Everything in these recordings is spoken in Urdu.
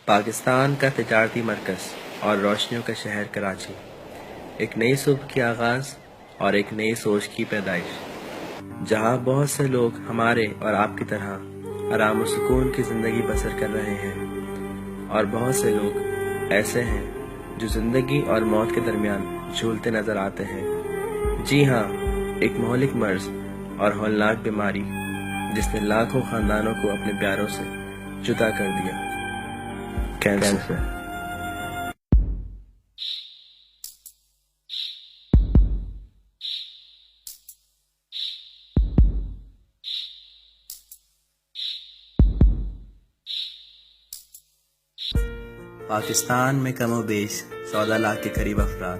پاکستان کا تجارتی مرکز اور روشنیوں کا شہر کراچی، ایک نئی صبح کی آغاز اور ایک نئی سوچ کی پیدائش، جہاں بہت سے لوگ ہمارے اور آپ کی طرح آرام و سکون کی زندگی بسر کر رہے ہیں، اور بہت سے لوگ ایسے ہیں جو زندگی اور موت کے درمیان جھولتے نظر آتے ہیں۔ جی ہاں، ایک مہلک مرض اور ہولناک بیماری جس نے لاکھوں خاندانوں کو اپنے پیاروں سے جدا کر دیا، کینسر۔ پاکستان میں کم و بیش 14 لاکھ کے قریب افراد،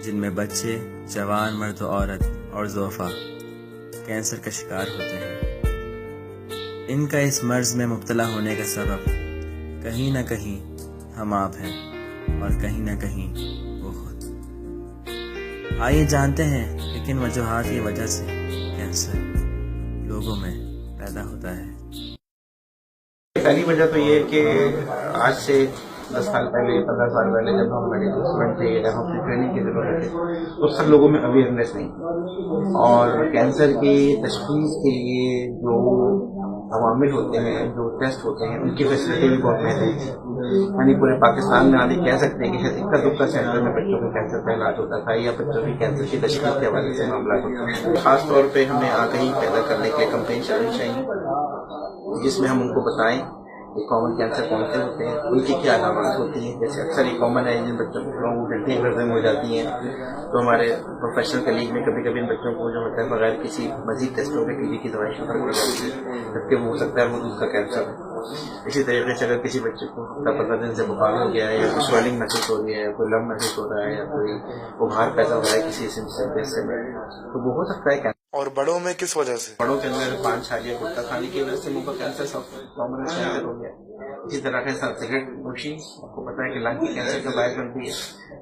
جن میں بچے، جوان، مرد و عورت اور ضعفاء کینسر کا شکار ہوتے ہیں۔ ان کا اس مرض میں مبتلا ہونے کا سبب کہیں نہ کہیں ہم آپ ہیں اور کہیں نہ کہیں وہ خود۔ آئیے جانتے ہیں کہ کن وجوہات کی وجہ سے کینسر لوگوں میں پیدا ہوتا ہے۔ پہلی وجہ تو یہ کہ آج سے 10 سال پہلے، 15 سال پہلے جب ہم میڈیکل اسٹوڈنٹ تھے، جب ہم اپنی ٹریننگ کی ضرورت تھے تو سب لوگوں میں اویئرنیس نہیں تھی، اور کینسر کی تشخیص کے لیے جو عوامل ہوتے ہیں، جو ٹیسٹ ہوتے ہیں، ان کی فیسلٹی بھی بہت محدود تھی۔ یعنی پورے پاکستان میں آدمی کہہ سکتے ہیں کہ شاید اکا دکا سینٹر میں بچوں کو کینسر کا علاج ہوتا تھا، یا بچوں کی کینسر کی تشخیص کے حوالے سے معاملات ہوتے ہیں۔ خاص طور پہ ہمیں آگہی پیدا کرنے کے لیے کمپین چلانی چاہیے، جس میں ہم ان کو بتائیں کہ کامن کینسر کون سے ہوتے ہیں، ان کی کیا علامات ہوتی ہیں۔ جیسے اکثر یہ کامن ہے، جن بچوں کو گھنٹے گردن ہو جاتی ہیں، تو ہمارے پروفیشنل کلیگ میں کبھی کبھی ان بچوں کو جو ہوتا ہے بغیر کسی مزید ٹیسٹوں کے ٹی بی کی دوائی شروع ہو جاتی ہے، جبکہ وہ ہو سکتا ہے وہ دودھ کا کینسر ہے۔ اسی طریقے سے اگر کسی بچے کو 15 دن سے بخار ہو گیا ہے، یا کوئی سویلنگ محسوس ہو رہی ہے، کوئی لم محسوس ہو رہا ہے، یا کوئی ابھار پیدا ہو رہا ہے کسی حصے میں، تو وہ ہو سکتا ہے کینسر۔ اور بڑوں میں کس وجہ سے؟ بڑوں کے اندر پان چھالیاں گٹکا کھانے کی وجہ سے منہ کا کینسر سب کامن کینسر ہو گیا۔ اسی طرح کے ساتھ سگریٹ نوشی، آپ کو پتا ہے کہ لنگ کی کینسر کا باعث بنتی ہے۔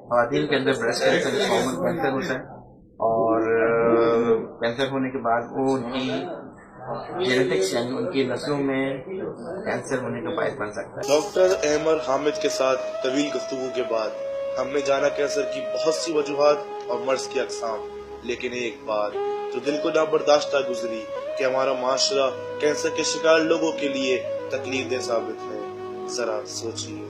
خواتین کے اندر بریسٹ کینسر کامن کینسر ہوتا ہے، اور کینسر ہونے کے بعد وہ ان کی جینیٹکس یعنی ان کی نسلوں میں کینسر ہونے کا باعث بن سکتا ہے۔ ڈاکٹر احمد حامد کے ساتھ طویل گفتگو کے بعد ہم نے جانا کینسر کی بہت سی وجوہات اور مرض کی اقسام، لیکن ایک بات جو دل کو نابرداشتہ گزری کہ ہمارا معاشرہ کینسر کے شکار لوگوں کے لیے تکلیف دہ ثابت ہے۔ ذرا سوچیے،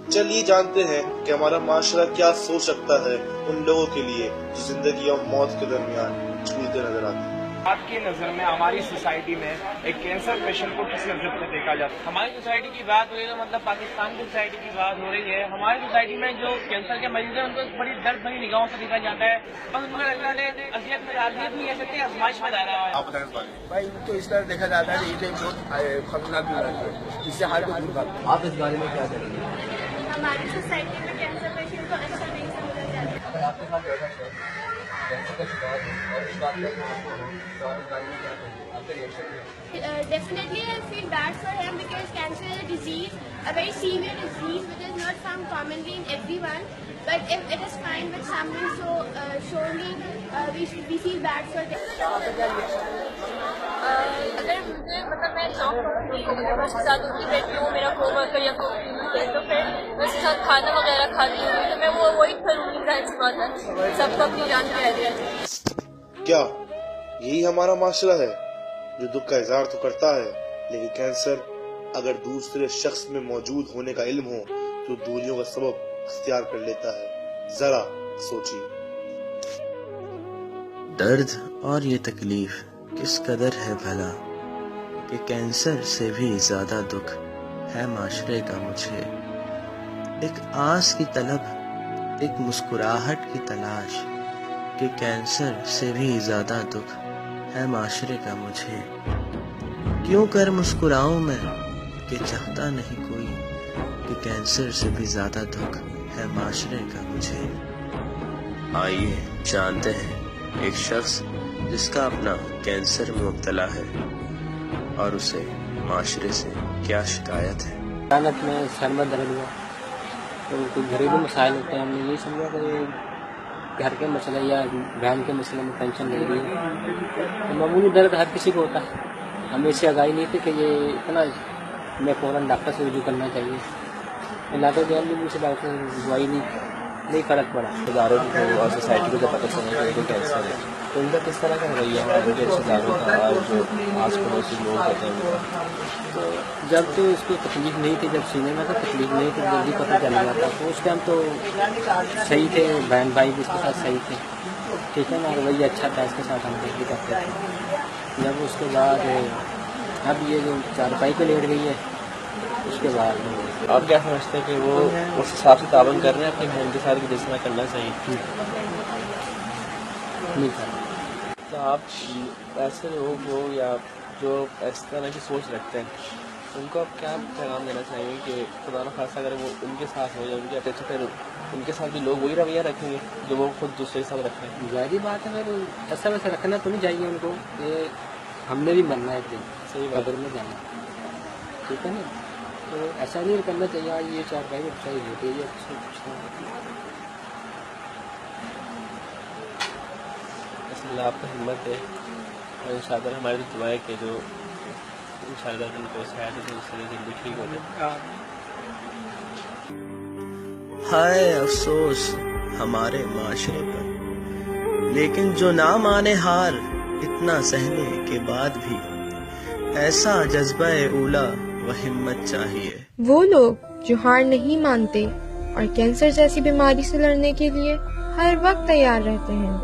چلیے جانتے ہیں کہ ہمارا معاشرہ کیا سوچ سکتا ہے ان لوگوں کے لیے جو زندگی اور موت کے درمیان جھولتے نظر آتے ہیں۔ آپ کی نظر میں ہماری سوسائٹی میں ایک کینسر پیشنٹ کو کس نظر سے دیکھا جاتا ہے؟ ہماری سوسائٹی کی بات ہو رہی ہے، مطلب پاکستان کی سوسائٹی کی بات ہو رہی ہے۔ ہماری سوسائٹی میں جو کینسر کے مریض ہیں ان کو بڑی درد بھری نگاہوں سے دیکھا جاتا ہے، اور ان کو لگتا ہے اذیت میں نہیں کہہ سکتے، آزمائش میں ڈالا ہوا ہے۔ آپ بتائیں بھائی، ان کو اس طرح دیکھا جاتا ہے کہ یہ بہت خطرناک بیماری ہے، اس سے ہر کوئی دور بھاگتا ہے۔ آپ اس بارے میں کیا کریں گے؟ ہماری سوسائٹی میں کینسر پیشنٹ کو اچھا نہیں سمجھا جاتا۔ اگر آپ کے ساتھ بیٹھا ہے کینسر کا شکار ہے اور اس بات میں آپ کا ریئیکشن کیا ہے؟ Definitely I feel bad for him because cancer is a disease, a very severe disease which is not found commonly in everyone. But if it is found with someone, so surely we feel bad for them. اگر مجھے میں جاب کروں گی، اگر میں اس کے ساتھ ان کی بیٹھی ہوں، میرا کو ورکر یا کوئی ہے، تو پھر میں اس کے ساتھ کھانا وغیرہ کھاتی ہوں، تو میں وہ اوائڈ کروں گی، ظاہر سی بات ہے، سب کو اپنی جان پہ رہتی ہے۔ کیا یہی ہمارا معاشرہ ہے جو دکھ کا اظہار تو کرتا ہے، لیکن کینسر اگر دوسرے شخص میں موجود ہونے کا علم ہو تو دوریوں کا سبب اختیار کر لیتا ہے؟ ذرا سوچیے۔ درد اور یہ تکلیف کس قدر ہے بھلا کہ کینسر سے بھی زیادہ دکھ ہے معاشرے کا مجھے۔ ایک آس کی طلب، ایک مسکراہٹ کی تلاش، کہ کینسر سے بھی زیادہ دکھ ہے معاشرے کا مجھے۔ کیوں کر مسکراؤں میں کہ چاہتا نہیں کوئی کہ کینسر سے بھی زیادہ دکھ ہے معاشرے کا مجھے۔ آئیے جانتے ہیں ایک شخص جس کا اپنا کینسر میں مبتلا ہے اور اسے معاشرے سے کیا شکایت ہے۔ اچانک میں سر میں درد ہوا، تو کوئی گھریلو مسائل ہوتے ہیں، ہم نے یہی سمجھا کہ گھر کے مسئلے یا بہن کے مسئلے میں ٹینشن لگ رہی ہے، تو معمولی درد ہر کسی کو ہوتا ہے، ہمیں اس سے آگاہی نہیں تھی کہ یہ اتنا میں فوراً ڈاکٹر سے رجوع کرنا چاہیے. علاقہ جان بھی مجھ سے ڈاکٹر سے دوائی نہیں فرق پڑا. رشتے داروں کو اور سوسائٹی کو جب پتہ چلا کہ ان کو کینسر ہے تو ان کا کس طرح کا رویہ ہے ان کے رشتے داروں کا اور جو آس پڑوسی لوگ ہوتے ہیں ان کا؟ تو جب تو اس کو تکلیف نہیں تھی، جب سینے میں تو تکلیف نہیں تھی، جلدی پتہ چل جاتا، تو اس ٹائم تو صحیح تھے، بہن بھائی بھی اس کے ساتھ صحیح تھے، ٹھیک ہے نا، رویہ اچھا تھا، اس کے ساتھ ہم بھی کرتے تھے. جب اس کے بعد اب یہ جو چارپائی پہ لیٹ گئی ہے، اس کے بعد آپ کیا سمجھتے ہیں کہ وہ اس حساب سے تعاون کر رہے ہیں اپنی بہن کے ساتھ کہ جس طرح کرنا چاہیے؟ نہیں تھا. تو آپ ایسے لوگ ہو یا جو اس طرح کی سوچ رکھتے ہیں ان کو آپ کیا پیغام دینا چاہیں گے کہ خدا نہ خاصہ اگر وہ ان کے ساتھ ہو یا ان کے اٹیچ ہو، پھر ان کے ساتھ بھی لوگ وہی رویہ رکھیں گے جو وہ خود دوسرے کے ساتھ رکھیں گے؟ ظاہری بات ہے، پھر ایسا ویسا رکھنا تو نہیں چاہیے ان کو کہ ہم نے بھی مرنا ہے ایک دن، صحیح بات قبر میں جانا، ٹھیک ہے نا، تو ایسا نہیں کرنا چاہیے. آج یہ چارپائی اچھا ہی ہوتی ہے، اللہ آپ کو ہمت دے اور انشاءاللہ ہماری دعائیں کہ جو انشاءاللہ ان کو صحت سے زندگی ٹھیک ہو جائے. ہائے افسوس ہمارے معاشرے پر، لیکن جو نہ مانے ہار اتنا سہنے کے بعد بھی، ایسا جذبہ اولا و ہمت چاہیے. وہ لوگ جو ہار نہیں مانتے اور کینسر جیسی بیماری سے لڑنے کے لیے ہر وقت تیار رہتے ہیں،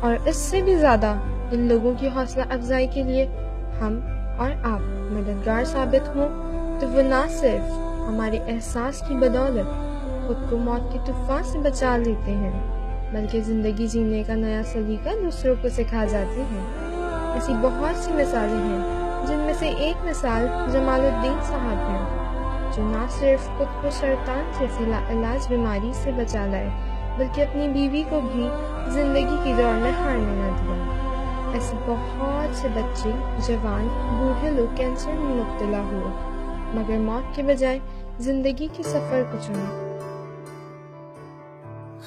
اور اس سے بھی زیادہ ان لوگوں کی حوصلہ افزائی کے لیے ہم اور آپ مددگار ثابت ہوں، تو وہ نہ صرف ہمارے احساس کی بدولت خود کو موت کے طوفان سے بچا لیتے ہیں، بلکہ زندگی جینے کا نیا سلیقہ دوسروں کو سکھا جاتے ہیں. ایسی بہت سی مثالیں ہیں، جن میں سے ایک مثال جمال الدین صاحب ہیں، جو نہ صرف خود کو سرطان جیسی لاعلاج بیماری سے بچا لائے، بلکہ اپنی بیوی کو بھی زندگی کی دوڑ میں ہارنے نہ دیا. ایسے بہت سے بچے، جوان، بوڑھے لوگ کینسر میں مبتلا ہوئے، مگر موت کے بجائے زندگی کے سفر کو چنا.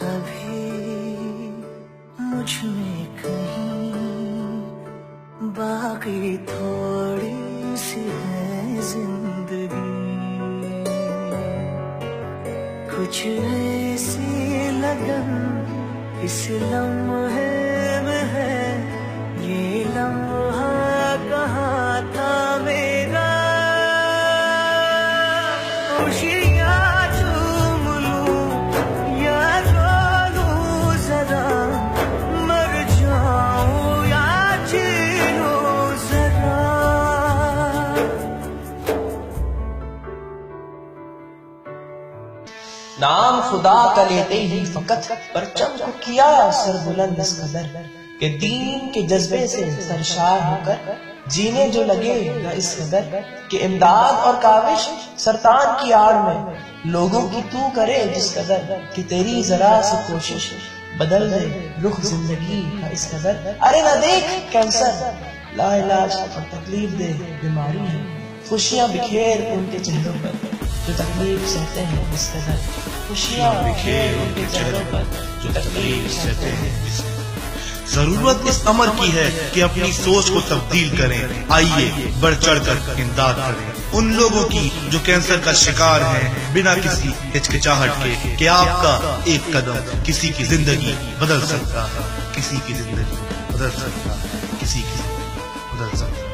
ابھی مجھ میں کہیں باقی تھوڑی سی ہے زندگی، کچھ ایسی لگن اس لمحے میں ہے، یہ لمحہ کہاں تھا میرا، خوشیاں چوم لوں یا رو لوں ذرا، مر جاؤں یا جی لوں ذرا. نام خدا کا لیتے ہی فقط پرچم کو کیا سر بلند اس قدر کہ دین کے جذبے سے سرشار ہو کر جینے جو لگے گا اس قدر کہ امداد اور کاوش سرطان کی آڑ میں لوگوں کی تو کرے جس قدر کہ تیری ذرا سی کوشش بدل دے رخ زندگی کا اس قدر. ارے نہ دیکھ کینسر لا علاج اور تکلیف دے بیماری ہے، خوشیاں بکھیر ان کے چہروں پر جو تکلیف سہتے ہیں اس قدر، خوشیاں بکھیر ان کے چہروں پر جو تکلیف سہتے ہیں. ضرورت اس امر کی ہے کہ اپنی سوچ کو تبدیل کریں. آئیے بڑھ چڑھ کر امداد کریں ان لوگوں کی جو کینسر کا شکار ہیں، بنا کسی ہچکچاہٹ کے، کہ آپ کا ایک قدم کسی کی زندگی بدل سکتا ہے، کسی کی زندگی بدل سکتا ہے، کسی کی بدل سکتا ہے.